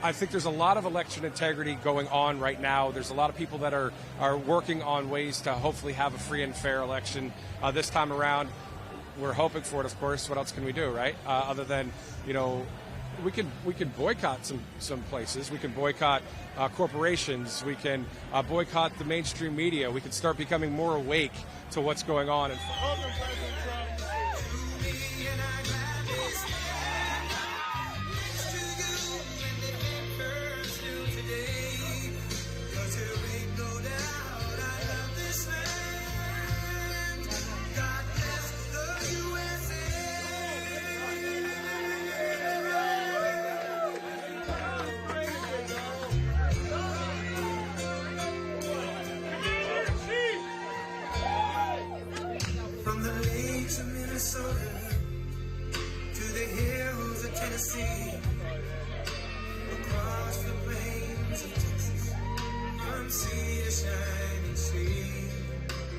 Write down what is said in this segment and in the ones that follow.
I think there's a lot of election integrity going on right now. There's a lot of people that are working on ways to hopefully have a free and fair election this time around. We're hoping for it, of course. What else can we do, right? Other than, we can boycott some places. We can boycott corporations. We can boycott the mainstream media. We can start becoming more awake to what's going on. From the lakes of Minnesota to the hills of Tennessee, across the plains of Texas, from sea to shining sea,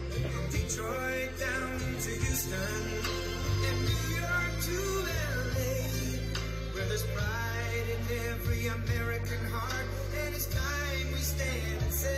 from Detroit down to Houston, and New York to LA, where there's pride in every American heart, and it's time we stand and say,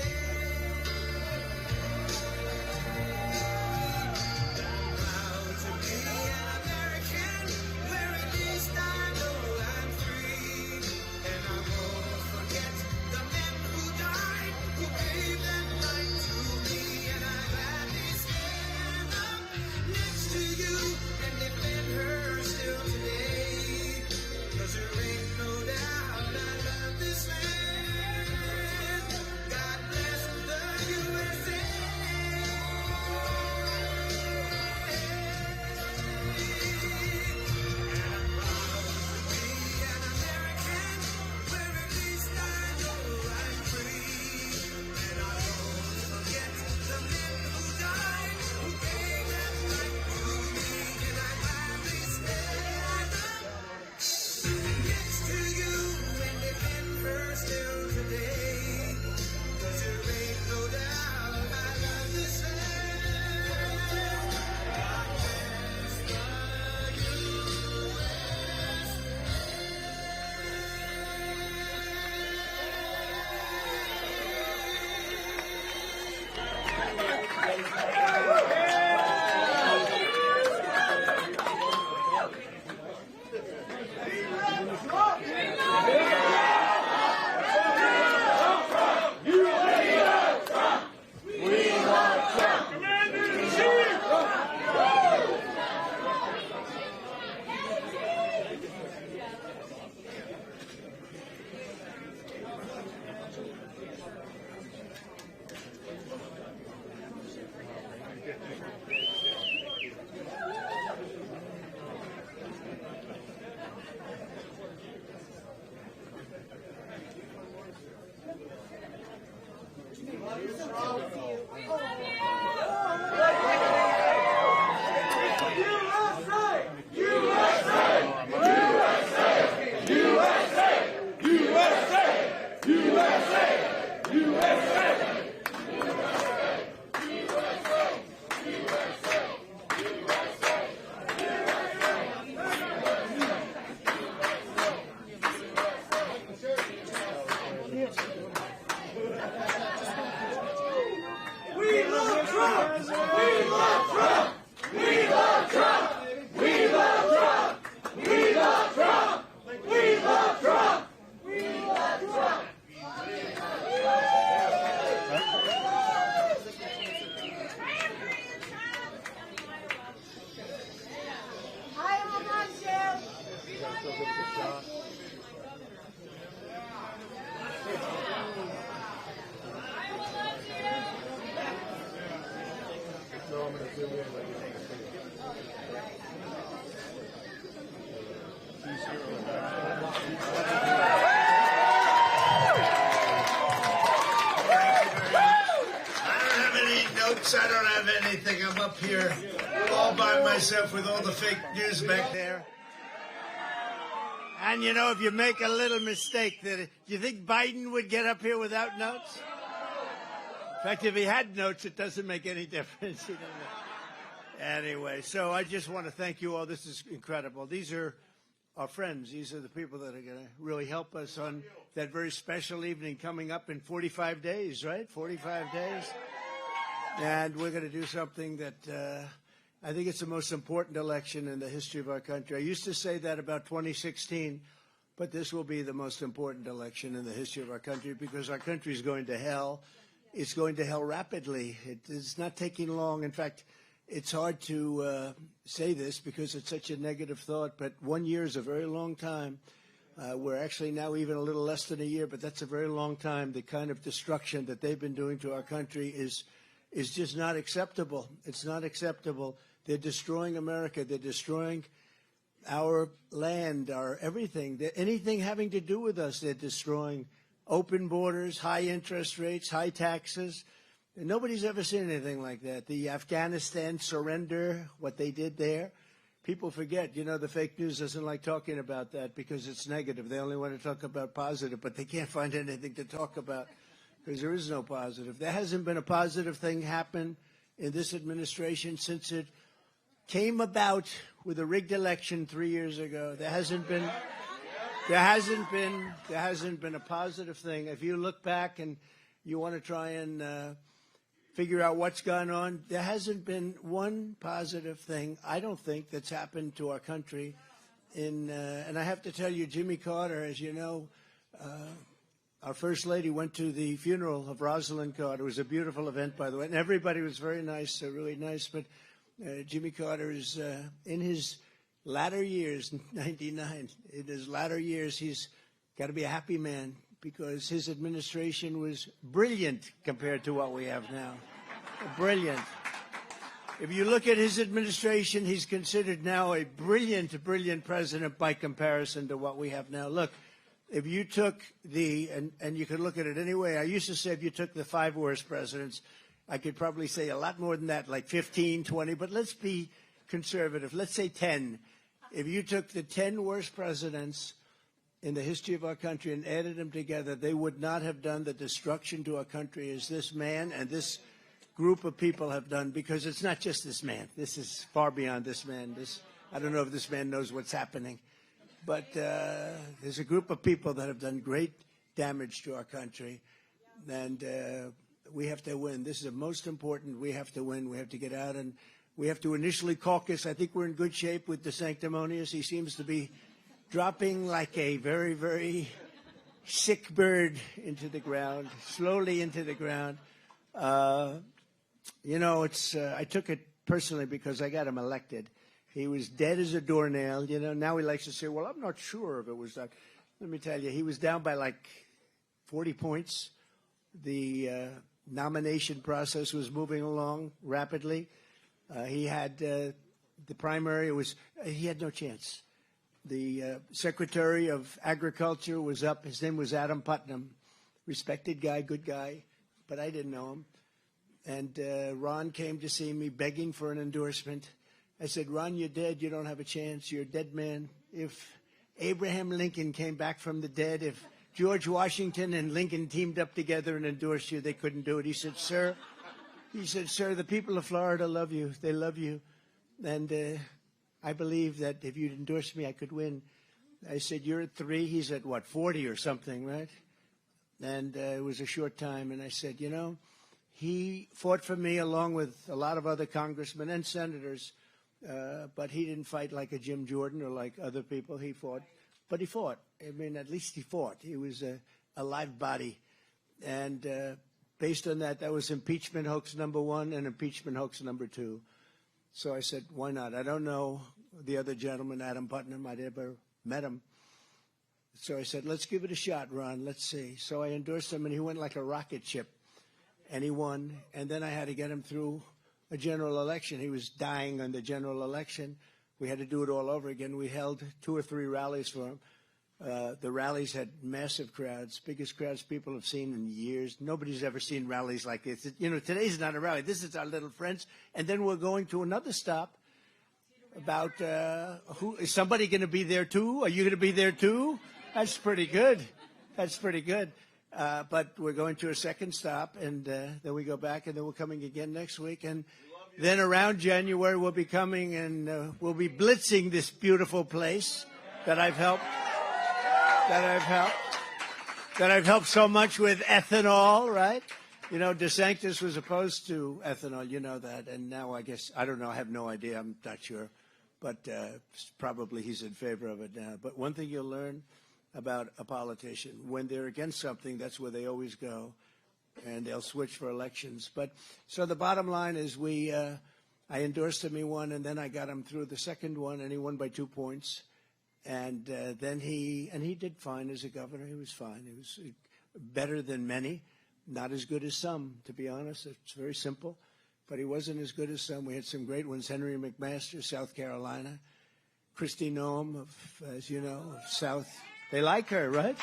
I don't have anything. I'm up here all by myself with all the fake news back there. And you know, if you make a little mistake, do you think Biden would get up here without notes? In fact, if he had notes, it doesn't make any difference. He doesn't. Anyway, so I just want to thank you all. This is incredible. These are our friends. These are the people that are going to really help us on that very special evening coming up in 45 days, right? 45 days. And we're going to do something that I think it's the most important election in the history of our country. I used to say that about 2016, but this will be the most important election in the history of our country because our country is going to hell. It's going to hell rapidly. It's not taking long. In fact, it's hard to say this because it's such a negative thought, but 1 year is a very long time. We're actually now even a little less than a year, but that's a very long time. The kind of destruction that they've been doing to our country is just not acceptable. It's not acceptable. They're destroying America. They're destroying our land, our everything. Anything having to do with us, they're destroying. Open borders, high interest rates, high taxes. And nobody's ever seen anything like that. The Afghanistan surrender, what they did there. People forget, the fake news doesn't like talking about that because it's negative. They only want to talk about positive, but they can't find anything to talk about because there is no positive. There hasn't been a positive thing happen in this administration since it came about with a rigged election 3 years ago. There hasn't been a positive thing. If you look back and you want to try and figure out what's gone on, there hasn't been one positive thing, I don't think, that's happened to our country. And I have to tell you, Jimmy Carter, as you know, our First Lady went to the funeral of Rosalind Carter. It was a beautiful event, by the way, and everybody was very nice, really nice. But Jimmy Carter is in his latter years, 99. In his latter years, he's got to be a happy man because his administration was brilliant compared to what we have now. Brilliant. If you look at his administration, he's considered now a brilliant president by comparison to what we have now. Look, if you took and you could look at it anyway, I used to say if you took the 5 worst presidents, I could probably say a lot more than that, like 15, 20, but let's be conservative. Let's say 10. If you took the 10 worst presidents in the history of our country and added them together, they would not have done the destruction to our country as this man and this group of people have done, because it's not just this man. This is far beyond this man. I don't know if this man knows what's happening, but there's a group of people that have done great damage to our country, and we have to win. This is the most important. We have to win. We have to get out, and we have to initially caucus. I think we're in good shape with the sanctimonious. He seems to be dropping like a very, very sick bird into the ground, slowly into the ground. I took it personally because I got him elected. He was dead as a doornail. Now he likes to say, well, I'm not sure if it was that. Let me tell you, he was down by like 40 points. The nomination process was moving along rapidly. He had the primary. He had no chance. The Secretary of Agriculture was up. His name was Adam Putnam. Respected guy, good guy, but I didn't know him. And Ron came to see me begging for an endorsement. I said, Ron, you're dead. You don't have a chance. You're a dead man. If Abraham Lincoln came back from the dead, if George Washington and Lincoln teamed up together and endorsed you, they couldn't do it. He said, sir, the people of Florida love you. They love you. And I believe that if you'd endorse me, I could win. I said, you're at 3. He's at, 40 or something, right? And it was a short time. And I said, he fought for me along with a lot of other congressmen and senators, but he didn't fight like a Jim Jordan or like other people. He fought. But he fought. I mean, at least he fought. He was a live body. And based on that, that was impeachment hoax number 1 and impeachment hoax number 2. So I said, why not? I don't know the other gentleman, Adam Putnam. I'd ever met him. So I said, let's give it a shot, Ron. Let's see. So I endorsed him, and he went like a rocket ship. And he won. And then I had to get him through a general election. He was dying on the general election. We had to do it all over again. We held 2 or 3 rallies for him. The rallies had massive crowds, biggest crowds people have seen in years. Nobody's ever seen rallies like this. Today's not a rally. This is our little friends. And then we're going to another stop about is somebody going to be there too? Are you going to be there too? That's pretty good. That's pretty good. But we're going to a second stop, and then we go back, and then we're coming again next week. And then around January, we'll be coming, and we'll be blitzing this beautiful place. that I've helped, that I've helped so much with ethanol, right? You know, DeSantis was opposed to ethanol, you know that, and now I guess, I don't know, I have no idea, I'm not sure, but probably he's in favor of it now. But one thing you'll learn about a politician, when they're against something, that's where they always go, and they'll switch for elections. But so the bottom line is I endorsed him, he won, and then I got him through the second one, and he won by 2 points. And then he did fine as a governor. He was fine. He was better than many, not as good as some, to be honest. It's very simple, but he wasn't as good as some. We had some great ones. Henry McMaster, South Carolina. Kristi Noem, as you know, of South. They like her, right?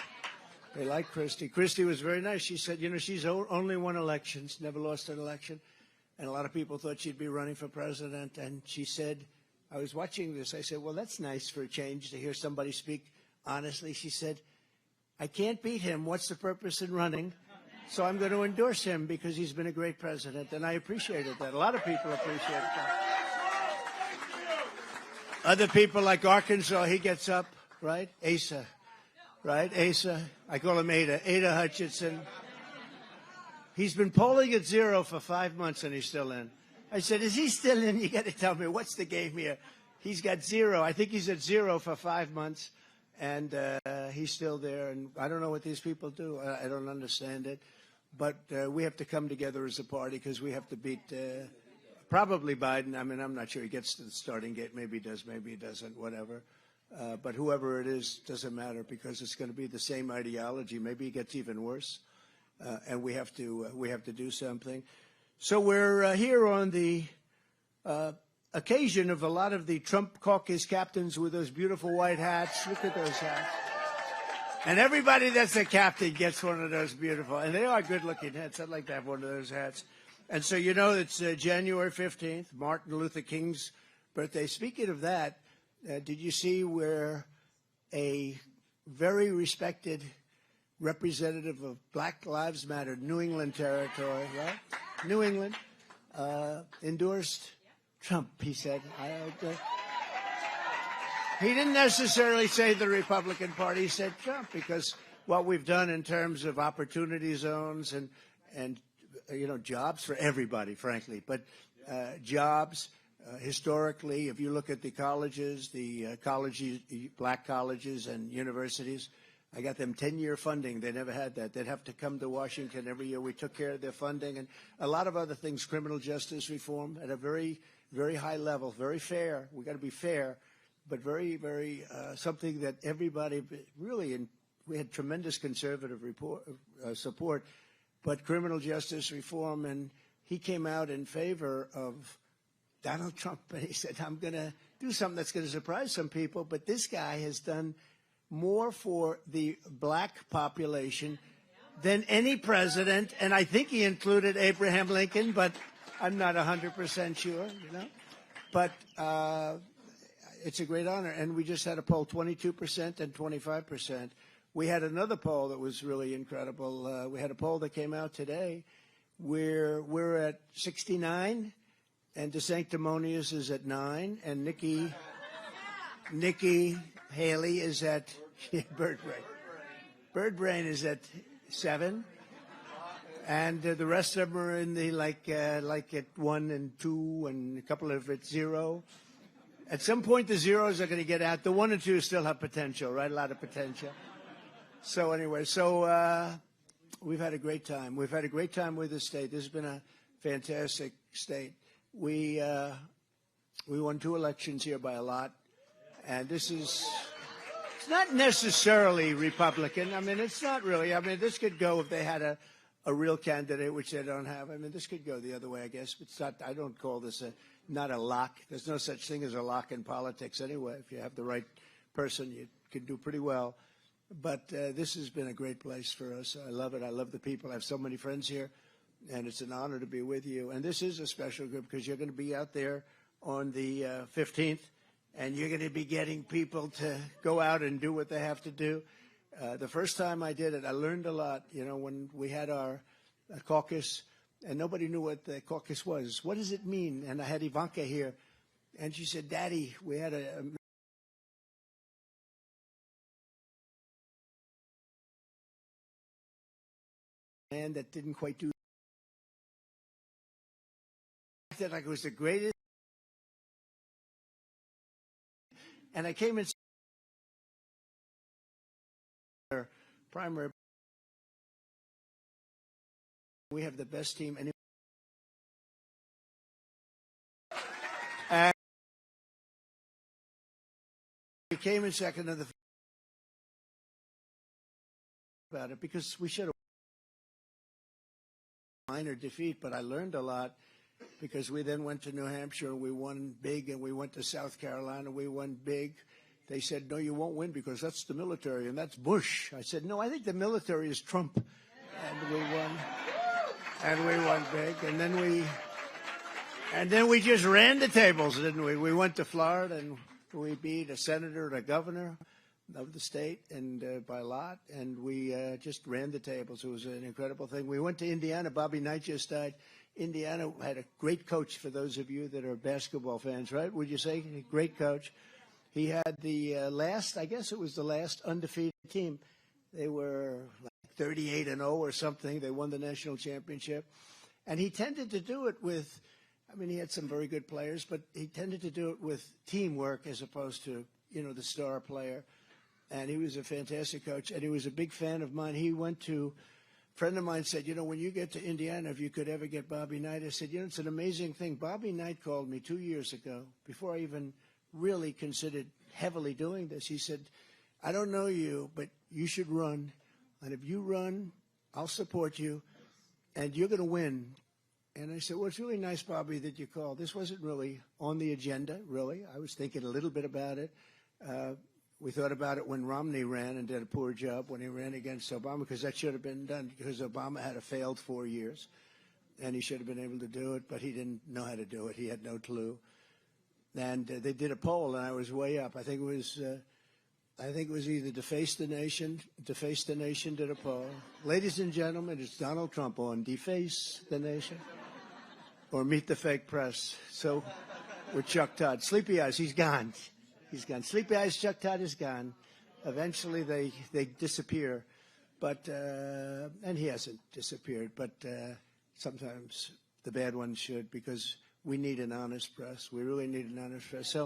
They like Kristi. Kristi was very nice. She said, you know, she's only won elections, never lost an election. And a lot of people thought she'd be running for president. And she said, I was watching this. I said, well, that's nice for a change to hear somebody speak honestly. She said, I can't beat him. What's the purpose in running? So I'm going to endorse him because he's been a great president. And I appreciated that. A lot of people appreciated that. Other people like Arkansas, he gets up, right? Asa, right? Asa. I call him Ada. Ada Hutchinson. He's been polling at 0 for 5 months and he's still in. I said, is he still in? You got to tell me, what's the game here? He's got 0. I think he's at 0 for 5 months, and he's still there. And I don't know what these people do. I don't understand it. But we have to come together as a party because we have to beat probably Biden. I mean, I'm not sure he gets to the starting gate. Maybe he does, maybe he doesn't, whatever. But whoever it is, doesn't matter because it's going to be the same ideology. Maybe it gets even worse, and we have to do something. So we're here on the occasion of a lot of the Trump caucus captains with those beautiful white hats. Look at those hats. And everybody that's a captain gets one of those beautiful, and they are good-looking hats. I'd like to have one of those hats. And so you know it's January 15th, Martin Luther King's birthday. Speaking of that, did you see where a very respected representative of Black Lives Matter, New England territory, right? New England, endorsed Trump, he said. He didn't necessarily say the Republican Party, he said Trump, because what we've done in terms of opportunity zones and you know, jobs for everybody, frankly, but jobs, historically, if you look at the colleges, black colleges and universities, I got them 10-year funding. They never had that. They'd have to come to Washington every year. We took care of their funding and a lot of other things, criminal justice reform at a very, very high level, very fair. We got to be fair, but very, very something that everybody really, and we had tremendous conservative support, but criminal justice reform. And he came out in favor of Donald Trump, and he said, I'm going to do something that's going to surprise some people, but this guy has done more for the black population than any president, and I think he included Abraham Lincoln, but I'm not 100% sure, you know. But it's a great honor, and we just had a poll, 22% and 25%. We had another poll that was really incredible. We had a poll that came out today where we're at 69, and DeSanctimonious is at 9, and Nikki Haley is at Birdbrain is at 7, and the rest of them are in the like at 1 and 2, and a couple of at 0. At some point, the zeros are going to get out. The 1 and 2 still have potential, right? A lot of potential. So anyway, we've had a great time. We've had a great time with the state. This has been a fantastic state. We won 2 elections here by a lot. And this is, it's not necessarily Republican. I mean, it's not really. I mean, this could go if they had a real candidate, which they don't have. I mean, this could go the other way, I guess. But it's not, I don't call this not a lock. There's no such thing as a lock in politics anyway. If you have the right person, you can do pretty well. But this has been a great place for us. I love it. I love the people. I have so many friends here, and it's an honor to be with you. And this is a special group because you're going to be out there on the 15th. And you're going to be getting people to go out and do what they have to do. The first time I did it, I learned a lot. You know, when we had our caucus, and nobody knew what the caucus was. What does it mean? And I had Ivanka here, and she said, Daddy, we had a man that didn't quite do that like it was the greatest. And I came in primary. We have the best team. And we came in second of the about it because we should have minor defeat, but I learned a lot because we then went to New Hampshire, we won big, and we went to South Carolina, we won big. They said, no, you won't win because that's the military and that's Bush. I said, no, I think the military is Trump. And we won. And we won big. And then we just ran the tables, didn't we? We went to Florida and we beat a senator and a governor of the state and by a lot. And we just ran the tables. It was an incredible thing. We went to Indiana. Bobby Knight just died. Indiana had a great coach, for those of you that are basketball fans, right? Would you say? A great coach. He had the last, I guess it was the last undefeated team. They were like 38-0 or something. They won the national championship. And he tended to do it with, I mean, he had some very good players, but he tended to do it with teamwork as opposed to, you know, the star player. And he was a fantastic coach, and he was a big fan of mine. He went to, a friend of mine said, you know, when you get to Indiana, if you could ever get Bobby Knight. I said, you know, it's an amazing thing. Bobby Knight called me 2 years ago, before I even really considered heavily doing this. He said, I don't know you, but you should run. And if you run, I'll support you, and you're going to win. And I said, well, it's really nice, Bobby, that you called. This wasn't really on the agenda, really. I was thinking a little bit about it. We thought about it when Romney ran and did a poor job when he ran against Obama, because that should have been done, because Obama had a failed 4 years, and he should have been able to do it, but he didn't know how to do it. He had no clue. And they did a poll, and I was way up. I think it was either Deface the Nation did a poll. Ladies and gentlemen, it's Donald Trump on Deface the Nation or Meet the Fake Press. So with Chuck Todd. Sleepy Eyes, he's gone. He's gone. Sleepy Eyes, Chuck Todd is gone. Eventually they disappear. But, and he hasn't disappeared, but sometimes the bad ones should, because we need an honest press. We really need an honest press.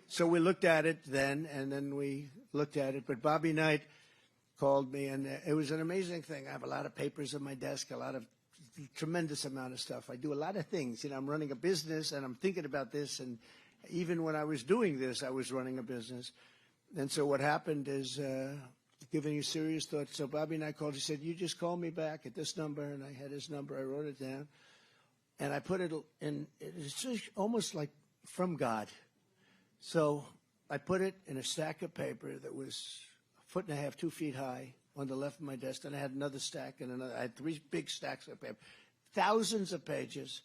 So we looked at it then, and then we looked at it. But Bobby Knight called me, and it was an amazing thing. I have a lot of papers on my desk, tremendous amount of stuff. I do a lot of things. You know, I'm running a business, and I'm thinking about this. And even when I was doing this, I was running a business. And so what happened is, giving you serious thoughts. So Bobby Knight called. He said, you just call me back at this number. And I had his number. I wrote it down. And I put it in, it's just almost like from God. So I put it in a stack of paper that was 1.5 feet, 2 feet high on the left of my desk. And I had another stack and another. I had 3 big stacks of paper, thousands of pages.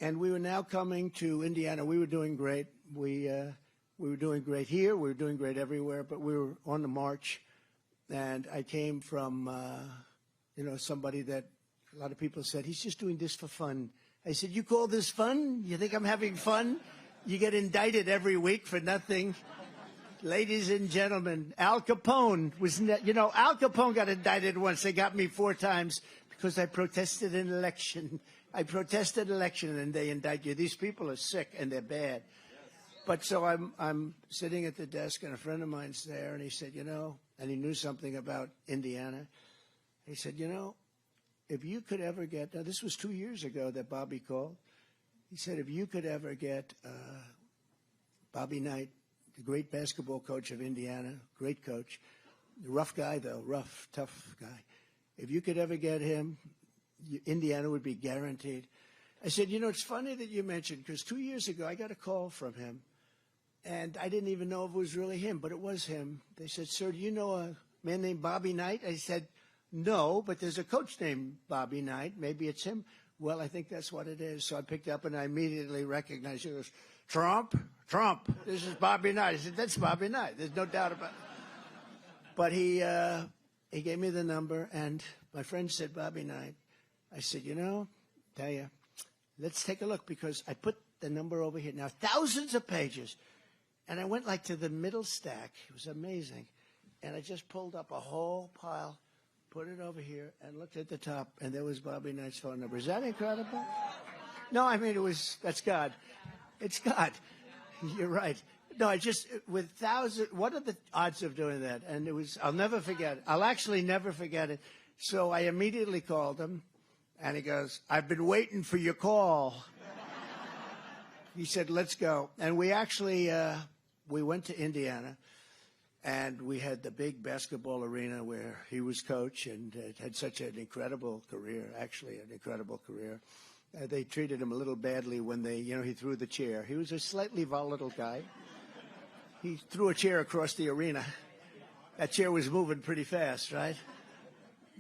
And we were now coming to Indiana. We were doing great. We were doing great here. We were doing great everywhere. But we were on the march. And I came from, somebody that a lot of people said, he's just doing this for fun. I said, you call this fun? You think I'm having fun? You get indicted every week for nothing. Ladies and gentlemen, Al Capone Al Capone got indicted once. They got me 4 times because I protested an election. I protested election, and they indict you. These people are sick, and they're bad. But so I'm sitting at the desk, and a friend of mine's there, and he said, and he knew something about Indiana. He said, if you could ever get, now this was 2 years ago that Bobby called. He said, if you could ever get Bobby Knight, the great basketball coach of Indiana, great coach, rough guy though, rough, tough guy. If you could ever get him, Indiana would be guaranteed. I said, it's funny that you mentioned, because 2 years ago I got a call from him, and I didn't even know if it was really him, but it was him. They said, sir, do you know a man named Bobby Knight? I said, no, but there's a coach named Bobby Knight. Maybe it's him. Well, I think that's what it is. So I picked up, and I immediately recognized it. He goes, Trump, this is Bobby Knight. I said, that's Bobby Knight. There's no doubt about it. But he gave me the number, and my friend said, Bobby Knight. I said, tell you, let's take a look, because I put the number over here. Now, thousands of pages. And I went to the middle stack. It was amazing. And I just pulled up a whole pile put it over here, and looked at the top, and there was Bobby Knight's phone number. Is that incredible? No, I mean, that's God. It's God. You're right. No, I just, with thousands, what are the odds of doing that? And I'll never forget it. I'll actually never forget it. So I immediately called him, and he goes, I've been waiting for your call. He said, let's go. And we actually, we went to Indiana, and we had the big basketball arena where he was coach and had such an incredible career, actually an incredible career. They treated him a little badly when he threw the chair. He was a slightly volatile guy. He threw a chair across the arena. That chair was moving pretty fast, right?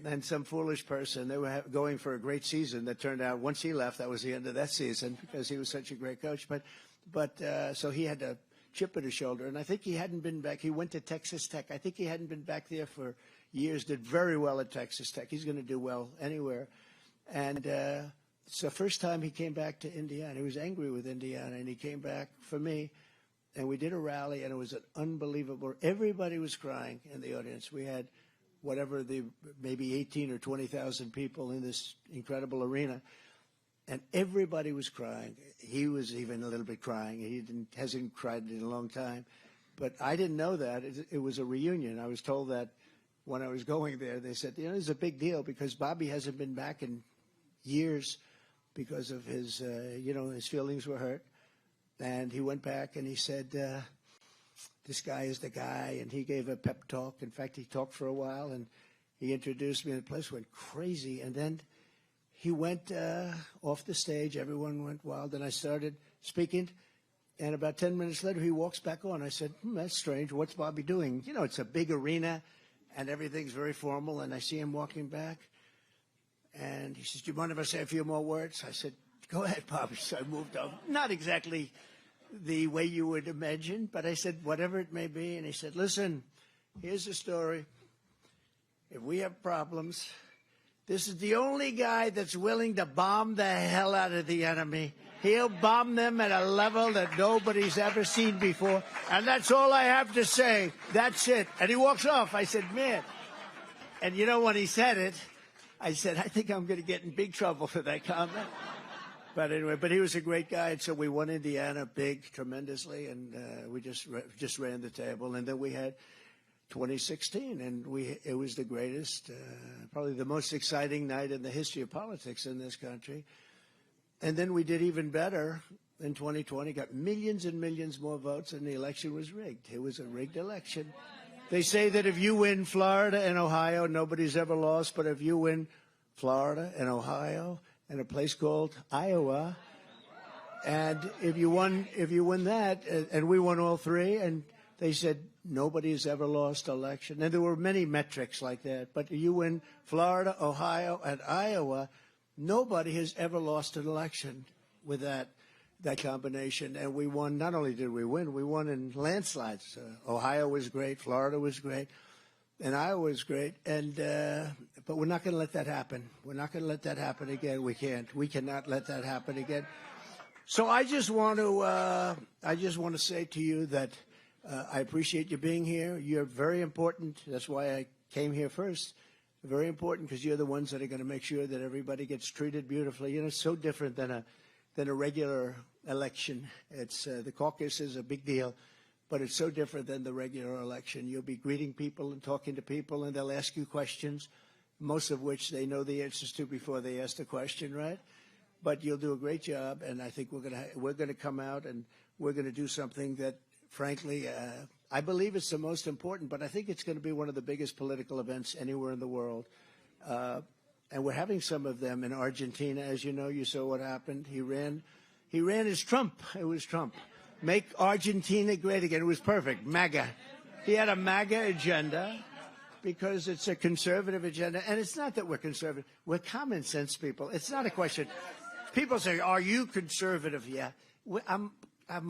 And some foolish person, they were going for a great season that turned out once he left, that was the end of that season because he was such a great coach. But so he had a chip on his shoulder, and I think he hadn't been back. He went to Texas Tech. I think he hadn't been back there for years, did very well at Texas Tech. He's going to do well anywhere. And it's the first time he came back to Indiana. He was angry with Indiana, and he came back for me. And we did a rally, and it was an unbelievable. Everybody was crying in the audience. We had maybe 18 or 20,000 people in this incredible arena, and everybody was crying. He was even a little bit crying. He hasn't cried in a long time, but I didn't know that. It was a reunion. I was told that when I was going there. They said, it's a big deal because Bobby hasn't been back in years because of his, his feelings were hurt. And he went back and he said, this guy is the guy. And he gave a pep talk. In fact, he talked for a while and he introduced me and the place went crazy. And then he went off the stage. Everyone went wild. And I started speaking. And about 10 minutes later, he walks back on. I said, that's strange. What's Bobby doing? It's a big arena and everything's very formal. And I see him walking back. And he says, do you mind if I say a few more words? I said, go ahead, Bobby. So I moved on. Not exactly the way you would imagine, but I said, whatever it may be. And he said, listen, here's the story. If we have problems, this is the only guy that's willing to bomb the hell out of the enemy. He'll bomb them at a level that nobody's ever seen before. And that's all I have to say. That's it. And he walks off. I said, man. And when he said it, I said, I think I'm going to get in big trouble for that comment. But anyway, he was a great guy, and so we won Indiana big, tremendously, and we just ran the table. And then we had 2016, and it was the greatest, probably the most exciting night in the history of politics in this country. And then we did even better in 2020, got millions and millions more votes, and the election was rigged. It was a rigged election. They say that if you win Florida and Ohio, nobody's ever lost, but if you win Florida and Ohio and a place called Iowa, and if you win that, and we won all three, and they said nobody's ever lost election. And there were many metrics like that, but you win Florida, Ohio, and Iowa, nobody has ever lost an election with that combination. And we won. Not only did we win, we won in landslides. Ohio was great, Florida was great, and Iowa was great. And but we're not going to let that happen. We're not going to let that happen again. We can't. We cannot let that happen again. So I just want to say to you that I appreciate you being here. You're very important. That's why I came here first. Very important because you're the ones that are going to make sure that everybody gets treated beautifully. It's so different than a regular election. It's the caucus is a big deal, but it's so different than the regular election. You'll be greeting people and talking to people, and they'll ask you questions, most of which they know the answers to before they ask the question, right? But you'll do a great job, and I think we're gonna come out and we're gonna do something that, frankly, I believe it's the most important. But I think it's going to be one of the biggest political events anywhere in the world. And we're having some of them in Argentina. As you know, you saw what happened. He ran as Trump. It was Trump. Make Argentina great again. It was perfect. MAGA. He had a MAGA agenda because it's a conservative agenda. And it's not that we're conservative. We're common sense people. It's not a question. People say, are you conservative? Yeah. I'm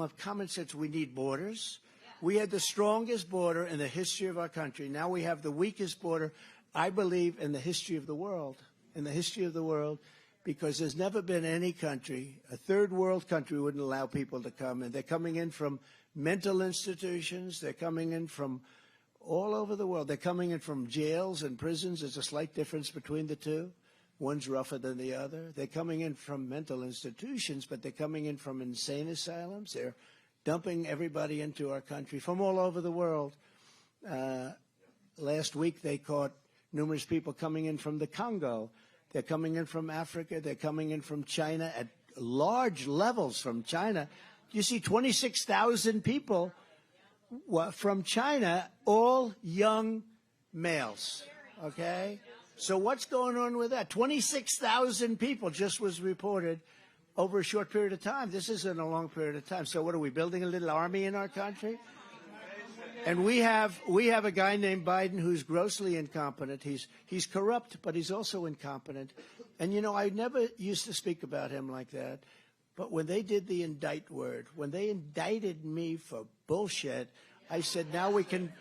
of common sense. We need borders. We had the strongest border in the history of our country. Now we have the weakest border, I believe, in the history of the world. In the history of the world, because there's never been any country, a third world country, wouldn't allow people to come. And they're coming in from mental institutions. They're coming in from all over the world. They're coming in from jails and prisons. There's a slight difference between the two. One's rougher than the other. They're coming in from mental institutions, but they're coming in from insane asylums. They're dumping everybody into our country from all over the world. Last week they caught numerous people coming in from the Congo. They're coming in from Africa. They're coming in from China at large levels from China. You see 26,000 people from China, all young males, okay? So what's going on with that? 26,000 people just was reported over a short period of time. This isn't a long period of time. So what are we, building a little army in our country? And we have a guy named Biden who's grossly incompetent. He's corrupt, but he's also incompetent. And, you know, I never used to speak about him like that. But when they did the indict word, when they indicted me for bullshit, I said, now we can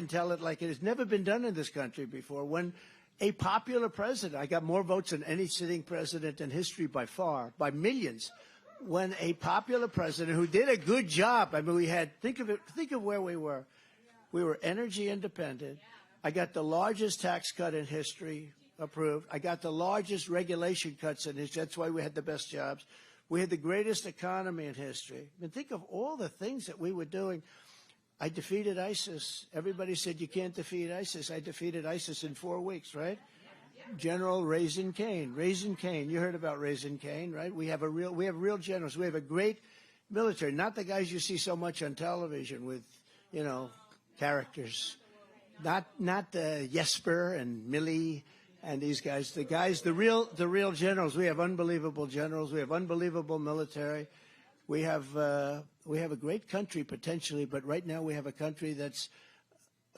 tell it like it has never been done in this country before. When a popular president, I got more votes than any sitting president in history by far, by millions. When a popular president who did a good job, I mean, we had, think of where we were. We were energy independent. I got the largest tax cut in history approved. I got the largest regulation cuts in history. That's why we had the best jobs. We had the greatest economy in history. I mean, think of all the things that we were doing. I defeated ISIS. Everybody said you can't defeat ISIS. I defeated ISIS in 4 weeks, right? General Raising Cane. Raising Cane. You heard about Raising Cane, right? We have real generals. We have a great military. Not the guys you see so much on television with, you know, characters. Not Jesper and Millie and these guys. The real generals. We have unbelievable generals. We have unbelievable military. We have a great country potentially, but right now we have a country that's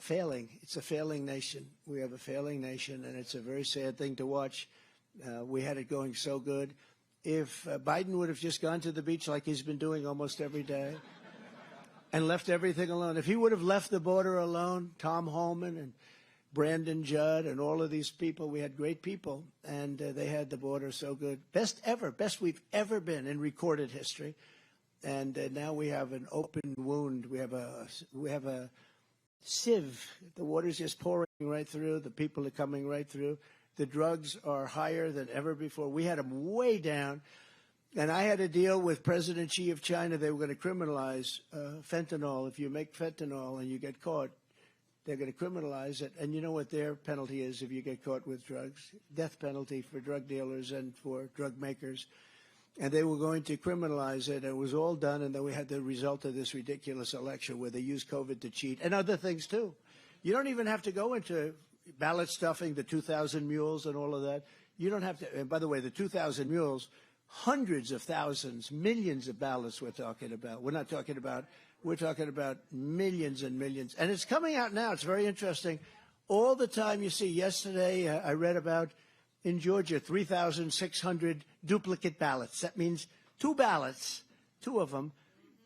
failing. It's a failing nation. We have a failing nation, and it's a very sad thing to watch. We had it going so good. If Biden would have just gone to the beach like he's been doing almost every day and left everything alone, if he would have left the border alone, Tom Homan and Brandon Judd and all of these people, we had great people, and they had the border so good. Best we've ever been in recorded history. And now we have an open wound. We have a sieve. The water's just pouring right through. The people are coming right through. The drugs are higher than ever before. We had them way down. And I had a deal with President Xi of China. They were going to criminalize fentanyl. If you make fentanyl and you get caught, they're going to criminalize it. And you know what their penalty is if you get caught with drugs? Death penalty for drug dealers and for drug makers. And they were going to criminalize it. It was all done, and then we had the result of this ridiculous election where they used COVID to cheat and other things, too. You don't even have to go into ballot stuffing, the 2,000 mules and all of that. You don't have to. And by the way, the 2,000 mules, hundreds of thousands, millions of ballots we're talking about. We're talking about millions and millions. And it's coming out now. It's very interesting. All the time you see, yesterday I read about in Georgia, 3,600 duplicate ballots. That means 2 ballots, 2 of them,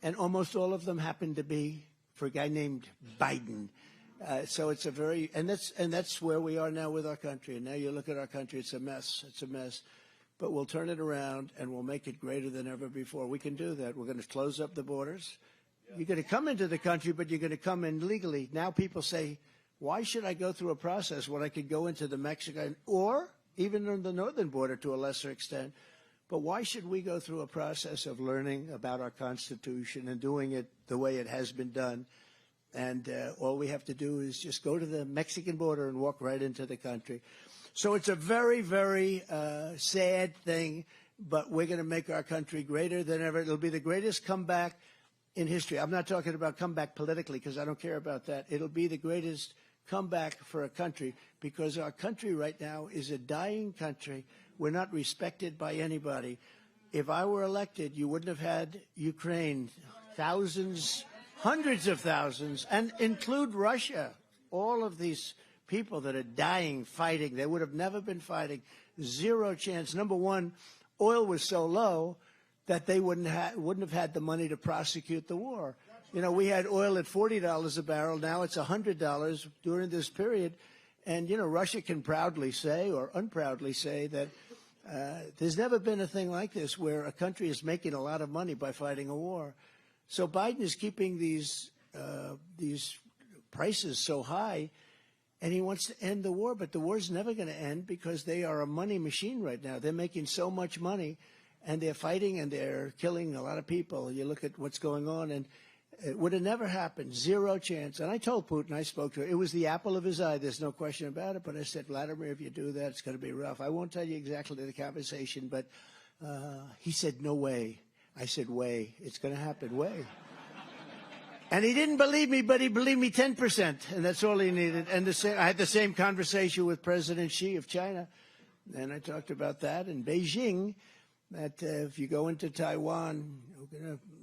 and almost all of them happen to be for a guy named Biden. So it's a very, and that's where we are now with our country. And now you look at our country, it's a mess. It's a mess. But we'll turn it around and we'll make it greater than ever before. We can do that. We're going to close up the borders. You're going to come into the country, but you're going to come in legally. Now people say, why should I go through a process when I could go into the Mexican or even on the northern border to a lesser extent? But why should we go through a process of learning about our Constitution and doing it the way it has been done? And all we have to do is just go to the Mexican border and walk right into the country. So it's a very, very sad thing, but we're going to make our country greater than ever. It'll be the greatest comeback in history. I'm not talking about comeback politically because I don't care about that. It'll be the greatest comeback for a country because our country right now is a dying country. We're not respected by anybody. If I were elected, you wouldn't have had Ukraine, thousands, hundreds of thousands, and include Russia, all of these people that are dying, fighting. They would have never been fighting. Zero chance. Number one, oil was so low that they wouldn't have had the money to prosecute the war. You know, we had oil at $40 a barrel. Now it's $100 during this period. And, you know, Russia can proudly say or unproudly say that there's never been a thing like this where a country is making a lot of money by fighting a war. So Biden is keeping these prices so high, and he wants to end the war. But the war's never going to end because they are a money machine right now. They're making so much money, and they're fighting, and they're killing a lot of people. You look at what's going on, and it would have never happened. Zero chance. And I told Putin, I spoke to him, it was the apple of his eye. There's no question about it. But I said, Vladimir, if you do that, it's going to be rough. I won't tell you exactly the conversation, but he said, no way. I said, way. It's going to happen, way. And he didn't believe me, but he believed me 10%, and that's all he needed. And I had the same conversation with President Xi of China, and I talked about that in Beijing, that if you go into Taiwan,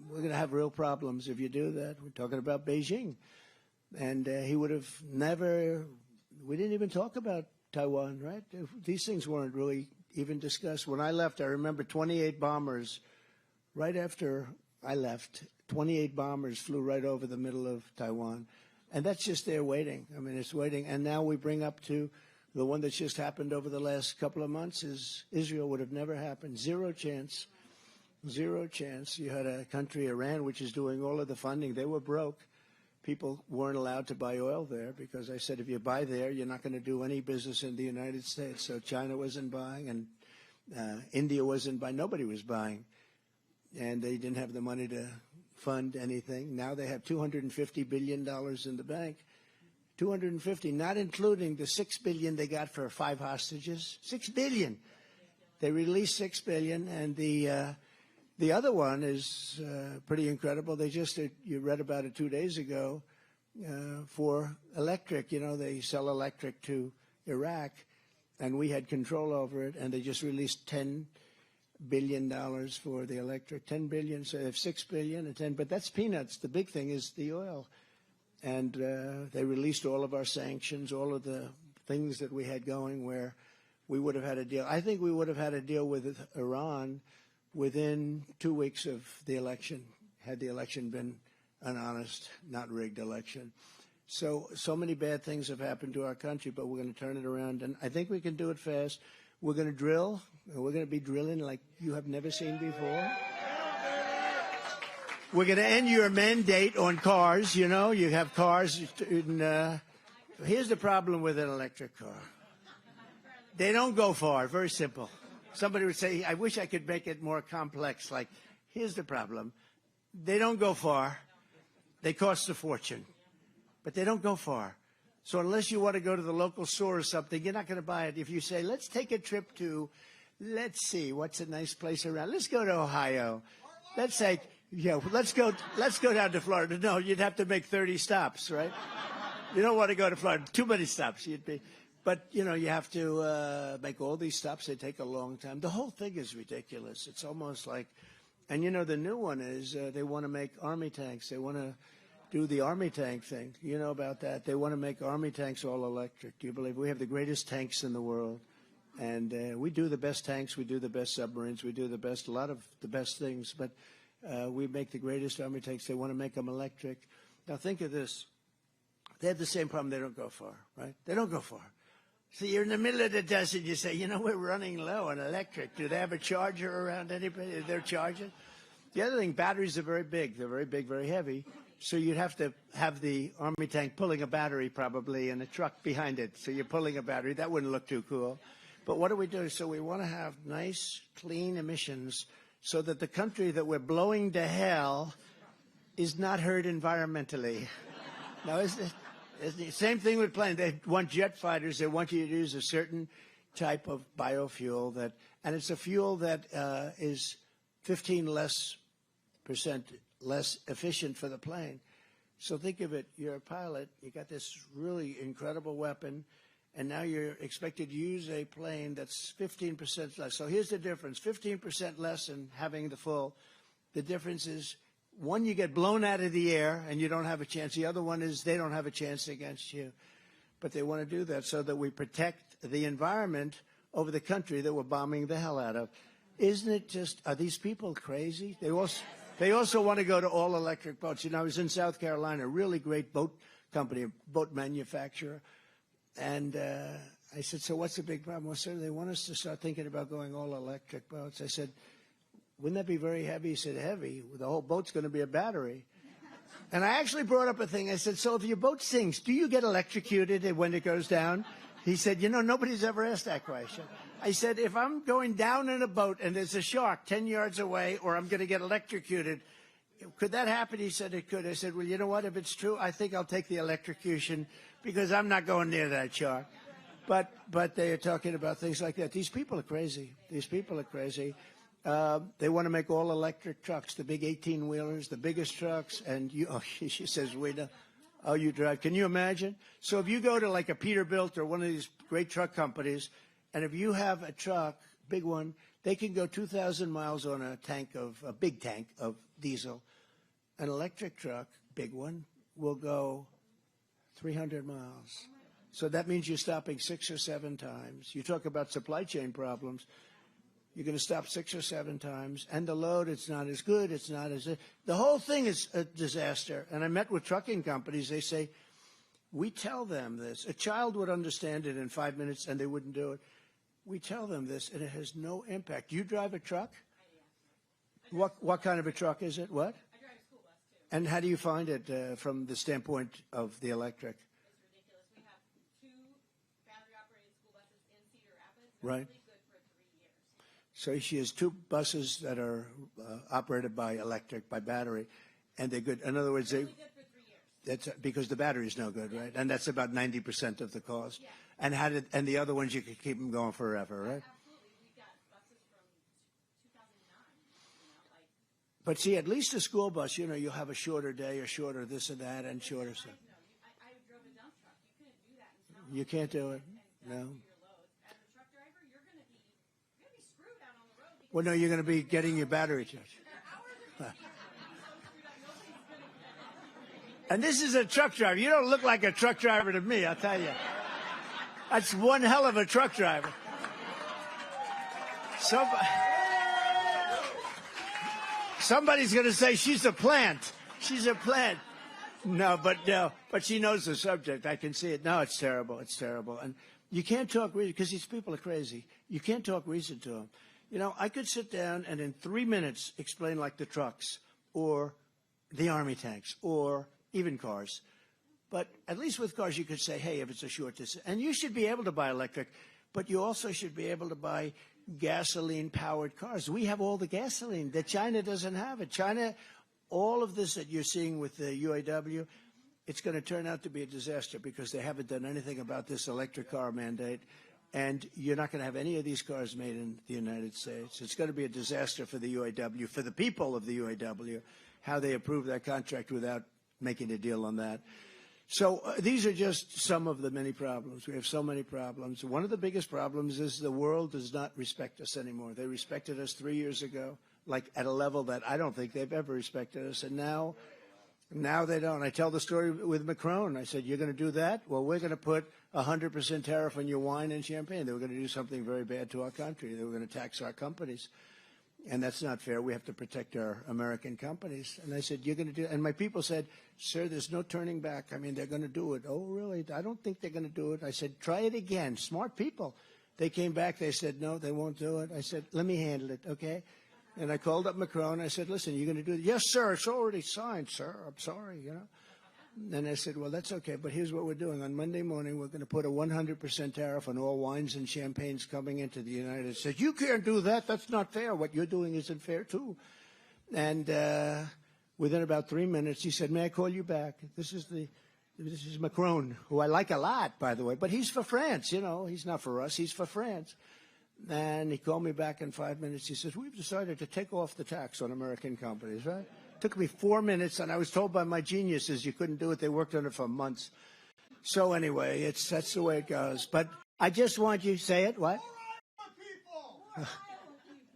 we're going to have real problems if you do that. We're talking about Beijing. And he would have never, we didn't even talk about Taiwan, right? These things weren't really even discussed. When I left, I remember 28 bombers, right after I left, 28 bombers flew right over the middle of Taiwan. And that's just there waiting. I mean, it's waiting. And now we bring up to the one that's just happened over the last couple of months is Israel would have never happened. Zero chance. Zero chance. You had a country, Iran, which is doing all of the funding. They were broke. People weren't allowed to buy oil there because I said, if you buy there, you're not going to do any business in the United States. So China wasn't buying, and India wasn't buying. Nobody was buying. And they didn't have the money to fund anything. Now they have $250 billion in the bank. 250, not including the $6 billion they got for 5 hostages. $6 billion. They released $6 billion, and the other one is pretty incredible. They just, you read about it 2 days ago, for electric. You know, they sell electric to Iraq, and we had control over it, and they just released $10 billion for the electric. 10 billion, so they have 6 billion and 10, but that's peanuts. The big thing is the oil. And they released all of our sanctions, all of the things that we had going where we would have had a deal. I think we would have had a deal with Iran within 2 weeks of the election, had the election been an honest, not rigged election. So many bad things have happened to our country, but we're going to turn it around. And I think we can do it fast. We're going to drill. We're going to be drilling like you have never seen before. We're going to end your mandate on cars. You know, you have cars. Here's the problem with an electric car. They don't go far. Very simple. Somebody would say, I wish I could make it more complex. Like, here's the problem. They don't go far. They cost a fortune. But they don't go far. So unless you want to go to the local store or something, you're not going to buy it. If you say, let's take a trip to, let's see, what's a nice place around? Let's go to Ohio. Let's say, yeah, let's go down to Florida. No, you'd have to make 30 stops, right? You don't want to go to Florida. Too many stops. But, you know, you have to make all these stops. They take a long time. The whole thing is ridiculous. It's almost like, and, you know, the new one is they want to make army tanks. They want to do the army tank thing. You know about that. They want to make army tanks all electric. Do you believe? We have the greatest tanks in the world. And we do the best tanks. We do the best submarines. We do a lot of the best things. But we make the greatest army tanks. They want to make them electric. Now, think of this. They have the same problem. They don't go far, right? They don't go far. So you're in the middle of the desert. You say, you know, we're running low on electric. Do they have a charger around anybody? They're charging? The other thing, batteries are very big. They're very big, very heavy. So you'd have to have the army tank pulling a battery probably and a truck behind it. So you're pulling a battery. That wouldn't look too cool. But what do we do? So we want to have nice, clean emissions so that the country that we're blowing to hell is not hurt environmentally. Now, it's the same thing with planes. They want jet fighters. They want you to use a certain type of biofuel that, and it's a fuel that is 15% less efficient for the plane. So think of it. You're a pilot. You got this really incredible weapon, and now you're expected to use a plane that's 15% less. So here's the difference. 15% less in having the full. The difference is, one, you get blown out of the air and you don't have a chance. The other one is they don't have a chance against you. But they want to do that so that we protect the environment over the country that we're bombing the hell out of. Isn't it just, are these people crazy? They also want to go to all electric boats. You know, I was in South Carolina, a really great boat company, a boat manufacturer. And I said, so what's the big problem? Well, sir, they want us to start thinking about going all electric boats. I said, wouldn't that be very heavy? He said, heavy? The whole boat's going to be a battery. And I actually brought up a thing. I said, so if your boat sinks, do you get electrocuted when it goes down? He said, you know, nobody's ever asked that question. I said, if I'm going down in a boat and there's a shark 10 yards away or I'm going to get electrocuted, could that happen? He said it could. I said, well, you know what? If it's true, I think I'll take the electrocution because I'm not going near that shark. But they are talking about things like that. These people are crazy. These people are crazy. They want to make all electric trucks, the big 18-wheelers, the biggest trucks. And she says, wait, oh, you drive. Can you imagine? So if you go to like a Peterbilt or one of these great truck companies, and if you have a truck, big one, they can go 2,000 miles on a big tank of diesel. An electric truck, big one, will go 300 miles. So that means you're stopping 6 or 7 times. You talk about supply chain problems. You're going to stop 6 or 7 times. And the load, it's not as good. It's not as... The whole thing is a disaster. And I met with trucking companies. They say, we tell them this. A child would understand it in 5 minutes, and they wouldn't do it. We tell them this, and it has no impact. You drive a truck? What kind of a truck is it? What? I drive a school bus, too. And how do you find it from the standpoint of the electric? It's ridiculous. We have 2 battery-operated school buses in Cedar Rapids. Right. Really good for 3 years. So she has 2 buses that are operated by electric, by battery, and they're good. In other words, Really good for 3 years. that's because the battery is no good, right? And that's about 90% of the cost. Yeah. And the other ones you could keep them going forever, right? Absolutely. We've got buses from 2009, But see, at least a school bus, you'll have a shorter day or shorter this and that and shorter stuff. No, I drove a dump truck. You couldn't do that in town. You can't do it. No. Your loads. As a truck driver, you're going to be screwed out on the road. Well, no, you're going to be getting your battery charged. And this is a truck driver. You don't look like a truck driver to me, I'll tell you. That's one hell of a truck driver. Somebody's going to say she's a plant. She's a plant. No, but she knows the subject. I can see it. No, it's terrible. It's terrible. And you can't talk reason because these people are crazy. You can't talk reason to them. I could sit down and in 3 minutes explain like the trucks or the army tanks or even cars. But at least with cars, you could say, hey, if it's a short distance. And you should be able to buy electric, but you also should be able to buy gasoline-powered cars. We have all the gasoline that China doesn't have. It. China, all of this that you're seeing with the UAW, it's going to turn out to be a disaster because they haven't done anything about this electric car mandate. And you're not going to have any of these cars made in the United States. It's going to be a disaster for the UAW, for the people of the UAW, how they approve that contract without making a deal on that. So these are just some of the many problems. We have so many problems. One of the biggest problems is the world does not respect us anymore. They respected us 3 years ago, like at a level that I don't think they've ever respected us. And now they don't. I tell the story with Macron. I said, you're going to do that? Well, we're going to put 100% tariff on your wine and champagne. They were going to do something very bad to our country. They were going to tax our companies. And that's not fair. We have to protect our American companies. And I said, you're going to do it. And my people said, sir, there's no turning back. I mean, they're going to do it. Oh, really? I don't think they're going to do it. I said, try it again. Smart people. They came back. They said, no, they won't do it. I said, let me handle it, okay? And I called up Macron. I said, listen, you're going to do it? Yes, sir. It's already signed, sir. I'm sorry, And I said, well, that's okay, but here's what we're doing. On Monday morning, we're going to put a 100% tariff on all wines and champagnes coming into the United States. You can't do that. That's not fair. What you're doing isn't fair, too. And within about 3 minutes, he said, may I call you back? This is Macron, who I like a lot, by the way, but he's for France, He's not for us. He's for France. And he called me back in 5 minutes. He says, we've decided to take off the tax on American companies, right? Took me 4 minutes, and I was told by my geniuses you couldn't do it. They worked on it for months. So anyway, that's the way it goes. But I just want you to say it. What?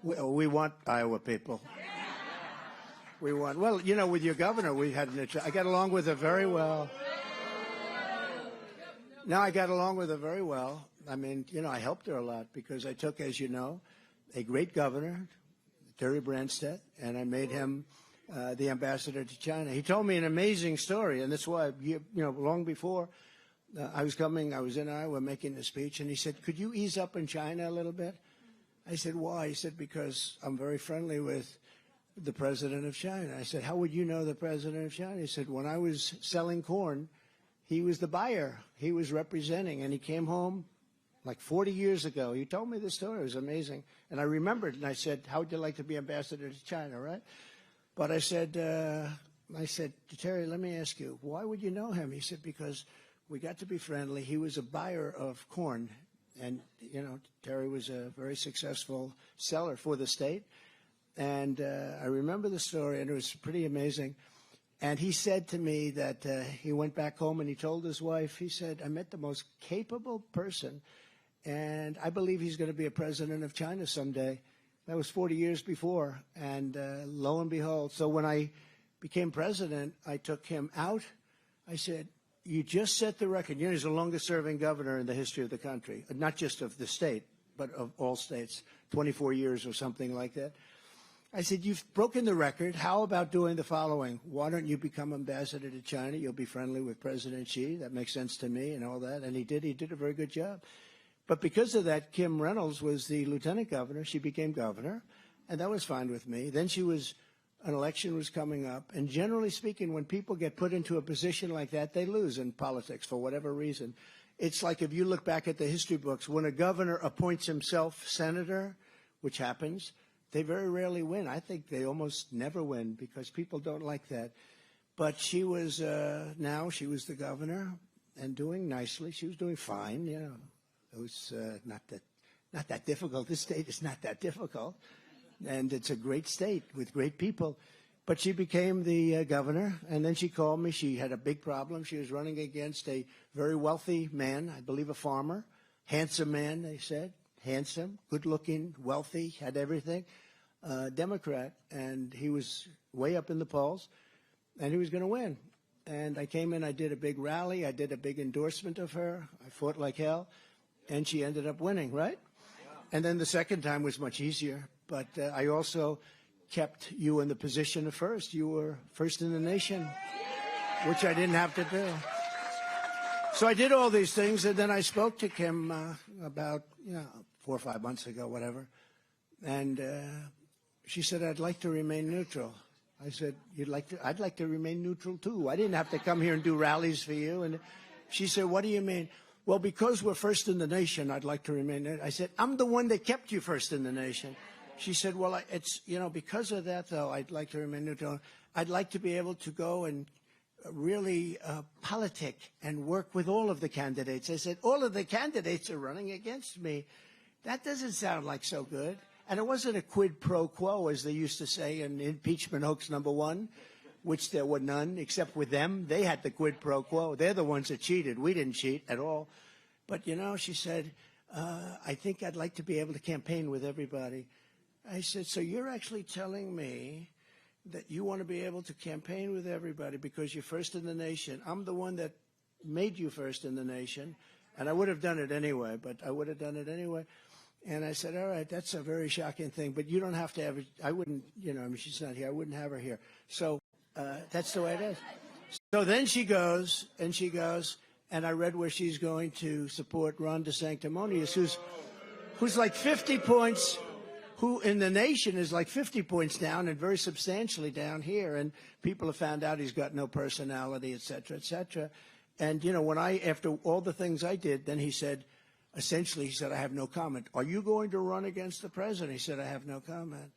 We want Iowa people. We want. Well, with your governor, I got along with her very well. I got along with her very well. I mean, I helped her a lot because I took, as you know, a great governor, Terry Branstad, and I made him the ambassador to China. He told me an amazing story, and that's why, long before I was coming, I was in Iowa making a speech, and he said, could you ease up in China a little bit? I said, why? He said, because I'm very friendly with the president of China. I said, how would you know the president of China? He said, when I was selling corn, he was the buyer. He was representing, and he came home like 40 years ago. He told me this story. It was amazing. And I remembered, and I said, how would you like to be ambassador to China, right? But I said, Terry, let me ask you, why would you know him? He said, because we got to be friendly. He was a buyer of corn. And, you know, Terry was a very successful seller for the state. And I remember the story, and it was pretty amazing. And he said to me that he went back home and he told his wife, he said, I met the most capable person, and I believe he's going to be a president of China someday. That was 40 years before. And lo and behold, so when I became president, I took him out. I said, you just set the record. You know, he's the longest serving governor in the history of the country, not just of the state, but of all states, 24 years or something like that. I said, you've broken the record. How about doing the following? Why don't you become ambassador to China? You'll be friendly with President Xi. That makes sense to me and all that. And he did. He did a very good job. But because of that, Kim Reynolds was the lieutenant governor. She became governor, and that was fine with me. Then an election was coming up. And generally speaking, when people get put into a position like that, they lose in politics for whatever reason. It's like if you look back at the history books, when a governor appoints himself senator, which happens, they very rarely win. I think they almost never win because people don't like that. But she was, now she was the governor and doing nicely. She was doing fine, you know. It was not that difficult. This state is not that difficult. And it's a great state with great people. But she became the governor, and then she called me. She had a big problem. She was running against a very wealthy man, I believe a farmer, handsome man, they said. Handsome, good-looking, wealthy, had everything, Democrat, and he was way up in the polls, and he was going to win. And I came in, I did a big rally, I did a big endorsement of her, I fought like hell, and she ended up winning, right? Yeah. And then the second time was much easier, but I also kept you in the position of first. You were first in the nation, which I didn't have to do. So I did all these things, and then I spoke to Kim about 4 or 5 months ago, whatever. And she said, I'd like to remain neutral. I said, I'd like to remain neutral too. I didn't have to come here and do rallies for you. And she said, what do you mean? Well, because we're first in the nation, I'd like to remain neutral. I said, I'm the one that kept you first in the nation. She said, well, it's, because of that, though, I'd like to remain neutral. I'd like to be able to go and really politic and work with all of the candidates. I said, all of the candidates are running against me. That doesn't sound like so good. And it wasn't a quid pro quo, as they used to say in impeachment hoax #1, which there were none, except with them. They had the quid pro quo. They're the ones that cheated. We didn't cheat at all. But, she said, I think I'd like to be able to campaign with everybody. I said, so you're actually telling me that you want to be able to campaign with everybody because you're first in the nation. I'm the one that made you first in the nation, and I would have done it anyway, but I would have done it anyway. And I said, all right, that's a very shocking thing, but you don't have to have it. I wouldn't, she's not here. I wouldn't have her here. So that's the way it is. So then she goes, and I read where she's going to support Ron DeSanctimonious, who's like 50 points, who in the nation is like 50 points down and very substantially down here. And people have found out he's got no personality, et cetera, et cetera. And, when after all the things I did, then he said, essentially, he said, I have no comment. Are you going to run against the president? He said, I have no comment.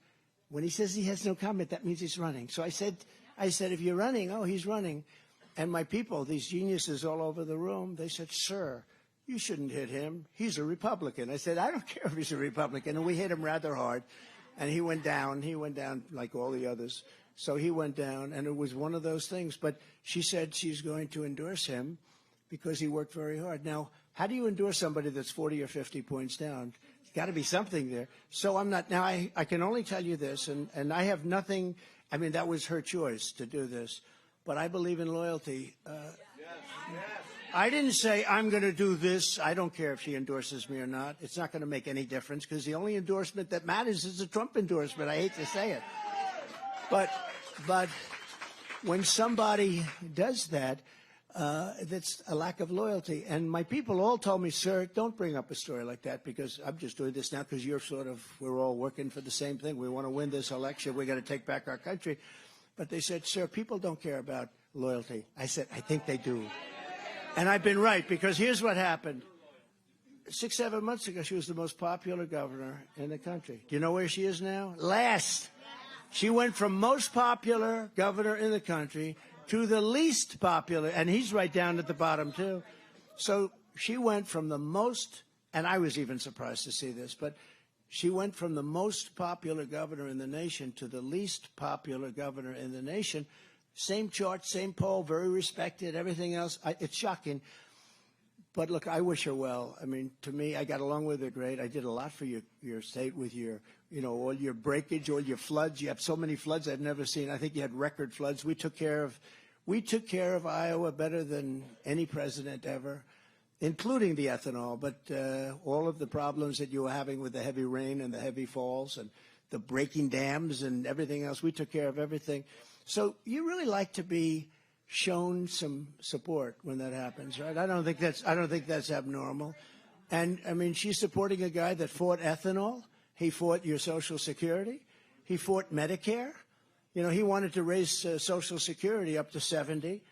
When he says he has no comment, that means he's running. So I said, if you're running, oh, he's running. And my people, these geniuses all over the room, they said, sir, you shouldn't hit him. He's a Republican. I said, I don't care if he's a Republican. And we hit him rather hard. And he went down. He went down like all the others. So he went down, and it was one of those things. But she said she's going to endorse him because he worked very hard. Now, how do you endorse somebody that's 40 or 50 points down? There's got to be something there. So I'm not. Now, I can only tell you this, and I have nothing. I mean, that was her choice to do this. But I believe in loyalty. I didn't say I'm going to do this. I don't care if she endorses me or not. It's not going to make any difference because the only endorsement that matters is a Trump endorsement. I hate to say it. But when somebody does that, that's a lack of loyalty. And my people all told me, sir, don't bring up a story like that, because I'm just doing this now because we're all working for the same thing. We want to win this election. We're going to take back our country. But they said, sir, people don't care about loyalty. I said, I think they do. And I've been right, because here's what happened. 6, 7 months ago, she was the most popular governor in the country. Do you know where she is now? Last. She went from most popular governor in the country to the least popular, and he's right down at the bottom, too. So she went from the most, and I was even surprised to see this, but she went from the most popular governor in the nation to the least popular governor in the nation. Same chart, same poll, very respected, everything else. It's shocking. But look, I wish her well. I mean, to me, I got along with her great. I did a lot for your state with your, all your breakage, all your floods. You have so many floods I've never seen. I think you had record floods. We took care of Iowa better than any president ever, including the ethanol. But all of the problems that you were having with the heavy rain and the heavy falls and the breaking dams and everything else, we took care of everything. So you really like to be shown some support when that happens, right? I don't think that's abnormal. And I mean, she's supporting a guy that fought ethanol. He fought your Social Security. He fought Medicare. He wanted to raise Social Security up to 70,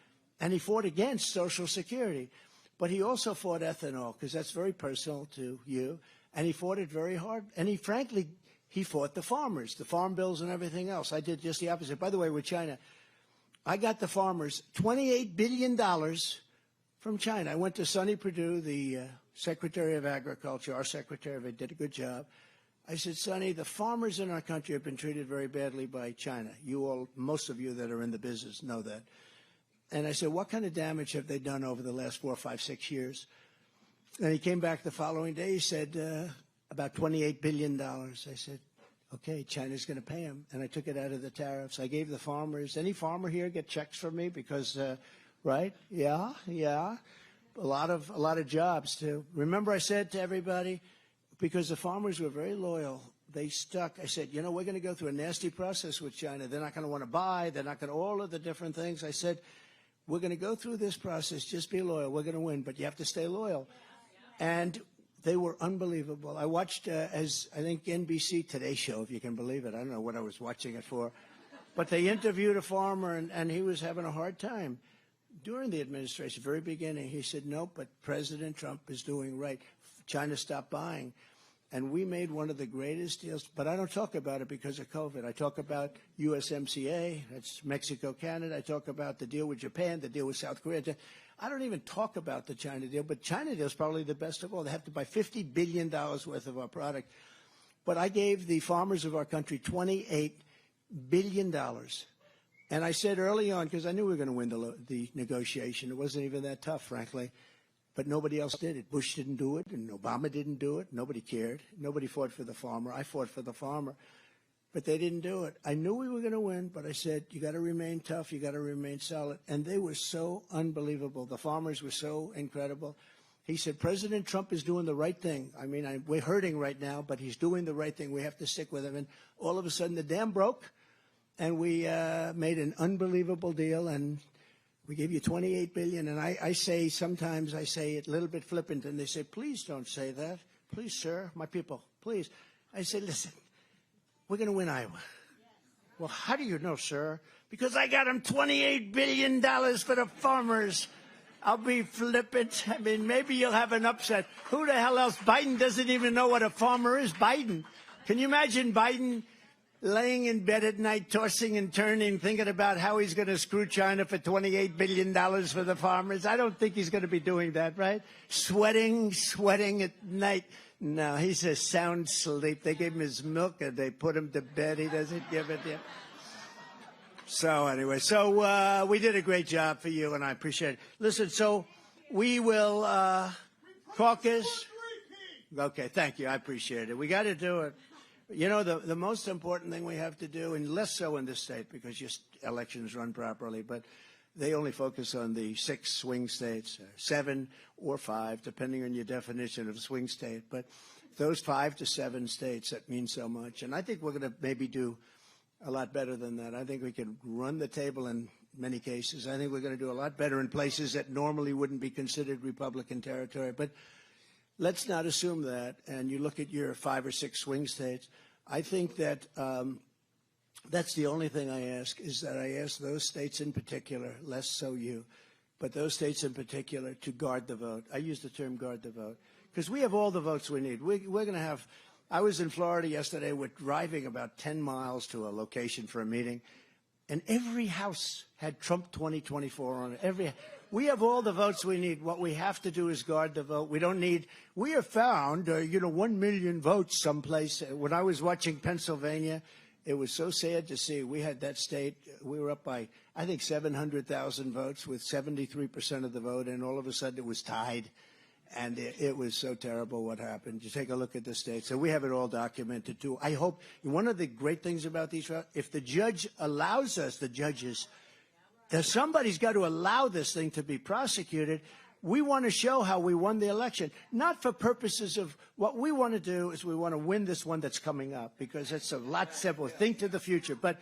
and he fought against Social Security. But he also fought ethanol, because that's very personal to you, and he fought it very hard. And he fought the farmers, the farm bills and everything else. I did just the opposite. By the way, with China, I got the farmers $28 billion from China. I went to Sonny Perdue, the Secretary of Agriculture, our secretary, they did a good job. I said, Sonny, the farmers in our country have been treated very badly by China. Most of you that are in the business know that. And I said, what kind of damage have they done over the last 4, 5, 6 years? And he came back the following day. He said, about $28 billion. I said, okay, China's going to pay him. And I took it out of the tariffs. I gave the farmers. Any farmer here get checks from me? Because, right? Yeah. A lot of jobs, too. Remember I said to everybody, because the farmers were very loyal, they stuck. I said, we're going to go through a nasty process with China. They're not going to want to buy. They're not going to, all of the different things. I said, we're going to go through this process. Just be loyal. We're going to win, but you have to stay loyal. And they were unbelievable. I watched, I think NBC Today Show, if you can believe it. I don't know what I was watching it for. But they interviewed a farmer, and he was having a hard time. During the administration, very beginning, he said, no, but President Trump is doing right. China stopped buying. And we made one of the greatest deals. But I don't talk about it because of COVID. I talk about USMCA, that's Mexico, Canada. I talk about the deal with Japan, the deal with South Korea. I don't even talk about the China deal, but China deal is probably the best of all. They have to buy $50 billion worth of our product. But I gave the farmers of our country $28 billion. And I said early on, because I knew we were going to win the negotiation, it wasn't even that tough, frankly, but nobody else did it. Bush didn't do it, and Obama didn't do it. Nobody cared. Nobody fought for the farmer. I fought for the farmer. But they didn't do it. I knew we were going to win, but I said, you got to remain tough. You got to remain solid. And they were so unbelievable. The farmers were so incredible. He said, President Trump is doing the right thing. I mean, we're hurting right now, but he's doing the right thing. We have to stick with him. And all of a sudden, the dam broke, and we made an unbelievable deal, and we gave you $28 billion. And I say, sometimes I say it a little bit flippant, and they say, please don't say that. Please, sir, my people, please. I say, listen, we're going to win Iowa. Well, how do you know, sir? Because I got him $28 billion for the farmers. I'll be flippant. I mean, maybe you'll have an upset. Who the hell else? Biden doesn't even know what a farmer is. Biden. Can you imagine Biden laying in bed at night, tossing and turning, thinking about how he's going to screw China for $28 billion for the farmers? I don't think he's going to be doing that, right? Sweating at night. No, he's a sound sleep. They gave him his milk and they put him to bed. He doesn't give it yet. So anyway, we did a great job for you, and I appreciate it. Listen, so we will caucus. Okay, thank you. I appreciate it. We got to do it. You know, the most important thing we have to do, and less so in this state because your elections run properly, but they only focus on the 6 swing states, 7 or 5, depending on your definition of swing state. But those 5 to 7 states, that means so much. And I think we're going to maybe do a lot better than that. I think we can run the table and many cases. I think we're going to do a lot better in places that normally wouldn't be considered Republican territory. But let's not assume that. And you look at your 5 or 6 swing states. I think that that's the only thing I ask, is that I ask those states in particular, less so you, but those states in particular, to guard the vote. I use the term guard the vote because we have all the votes we need. We're going to have. I was in Florida yesterday. We're driving about 10 miles to a location for a meeting, and every house had Trump 2024 on it. We have all the votes we need. What we have to do is guard the vote. We don't need. We have found, 1 million votes someplace. When I was watching Pennsylvania, it was so sad to see. We had that state. We were up by, I think, 700,000 votes with 73% of the vote, and all of a sudden it was tied. And it was so terrible what happened. You take a look at the states. So we have it all documented, too. I hope one of the great things about these, if the judge allows us, the judges, if somebody's got to allow this thing to be prosecuted, we want to show how we won the election, not for purposes of what we want to do is we want to win this one that's coming up, because it's a lot simpler. Think to the future. But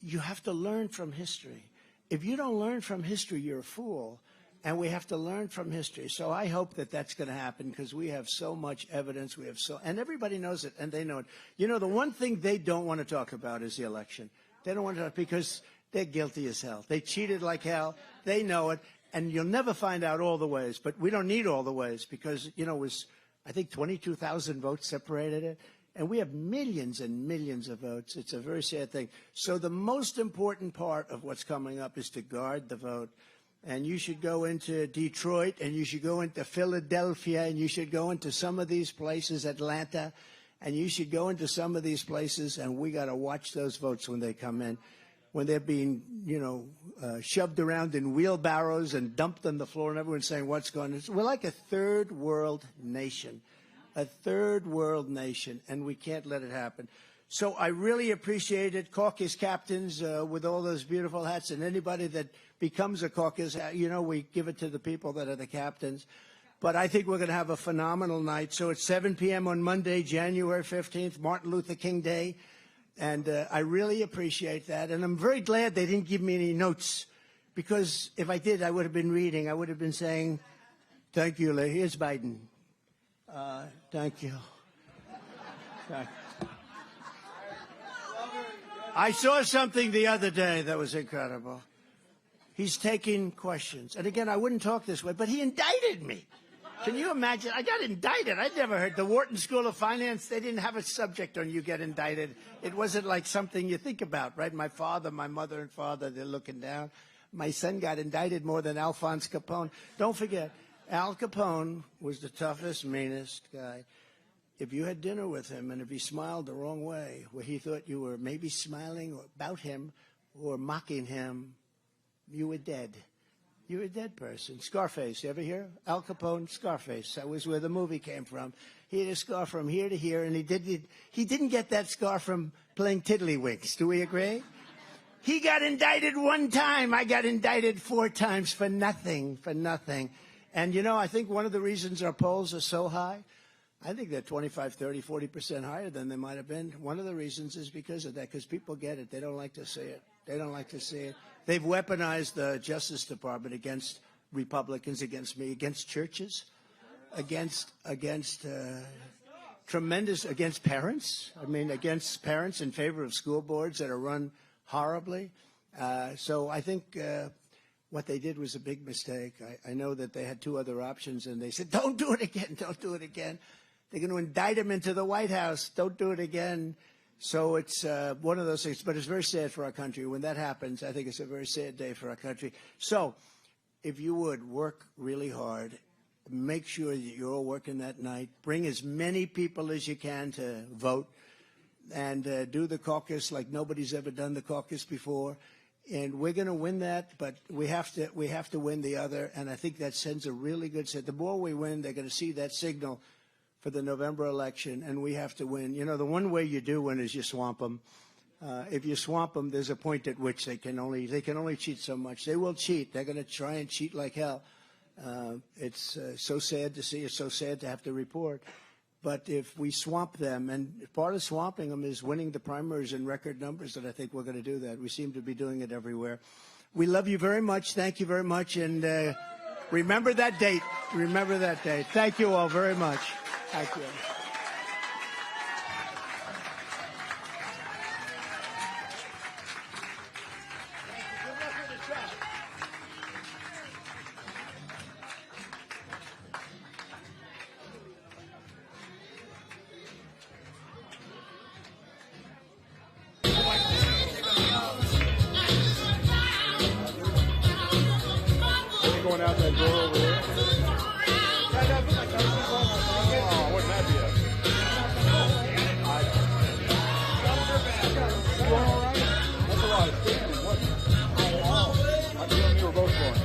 you have to learn from history. If you don't learn from history, you're a fool. And we have to learn from history. So I hope that that's going to happen, because we have so much evidence. And everybody knows it, and they know it. The one thing they don't want to talk about is the election. They don't want to talk because they're guilty as hell. They cheated like hell. They know it. And you'll never find out all the ways. But we don't need all the ways because, it was, I think, 22,000 votes separated it. And we have millions and millions of votes. It's a very sad thing. So the most important part of what's coming up is to guard the vote. And you should go into Detroit, and you should go into Philadelphia, and you should go into some of these places, Atlanta, and you should go into some of these places, and we got to watch those votes when they come in, when they're being, shoved around in wheelbarrows and dumped on the floor, and everyone's saying, what's going on? We're like a third world nation, and we can't let it happen. So I really appreciate it. Caucus captains with all those beautiful hats, and anybody that becomes a caucus, we give it to the people that are the captains. But I think we're going to have a phenomenal night. So it's 7 p.m. on Monday, January 15th, Martin Luther King Day. And I really appreciate that. And I'm very glad they didn't give me any notes, because if I did, I would have been reading. I would have been saying, thank you, Lee. Here's Biden. Thank you. I saw something the other day that was incredible. He's taking questions. And again, I wouldn't talk this way, but he indicted me. Can you imagine? I got indicted. I'd never heard. The Wharton School of Finance, they didn't have a subject on you get indicted. It wasn't like something you think about, right? My father, my mother and father, they're looking down. My son got indicted more than Alphonse Capone. Don't forget, Al Capone was the toughest, meanest guy. If you had dinner with him and if he smiled the wrong way, where he thought you were maybe smiling about him or mocking him, you were dead. You were a dead person. Scarface, you ever hear? Al Capone, Scarface. That was where the movie came from. He had a scar from here to here, and he didn't get that scar from playing tiddlywinks. Do we agree? He got indicted 1 time. I got indicted 4 times for nothing, And, I think one of the reasons our polls are so high, I think they're 25, 30, 40% higher than they might have been. One of the reasons is because of that, because people get it. They don't like to see it. They've weaponized the Justice Department against Republicans, against me, against churches, against parents. Against parents in favor of school boards that are run horribly. So I think what they did was a big mistake. I know that they had 2 other options, and they said, don't do it again. They're going to indict him into the White House. Don't do it again. So it's one of those things. But it's very sad for our country. When that happens, I think it's a very sad day for our country. So if you would work really hard, make sure that you're all working that night. Bring as many people as you can to vote, and do the caucus like nobody's ever done the caucus before. And we're going to win that, but we have to win the other. And I think that sends a really good signal. The more we win, they're going to see that signal for the November election, and we have to win. The one way you do win is you swamp them. If you swamp them, there's a point at which they can only cheat so much. They will cheat. They're going to try and cheat like hell. It's so sad to see. It's so sad to have to report. But if we swamp them, and part of swamping them is winning the primaries in record numbers, and I think we're going to do that. We seem to be doing it everywhere. We love you very much. Thank you very much. And remember that date. Remember that date. Thank you all very much. Thank you. Going out that door over there. Oh, wouldn't that be it? You going all right? That's a lot of standing, wasn't it? I feel you were both going.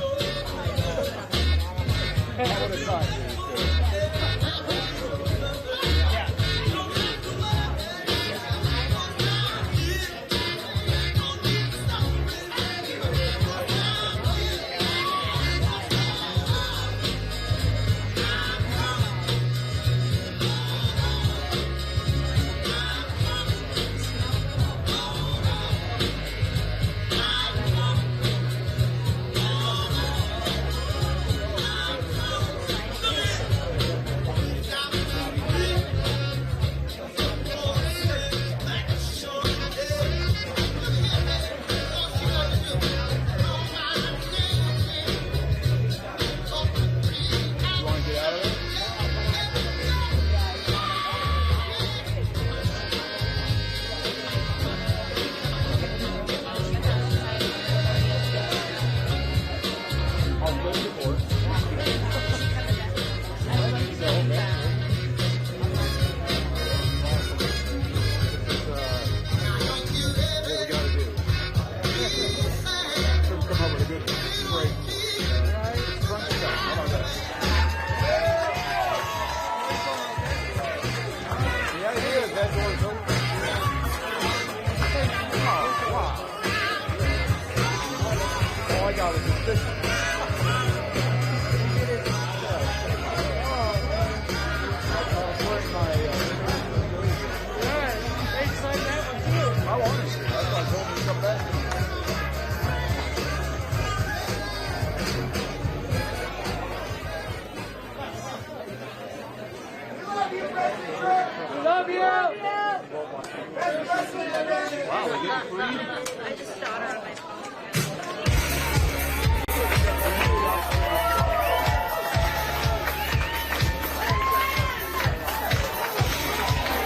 I would have tried to. I just shot her on my phone.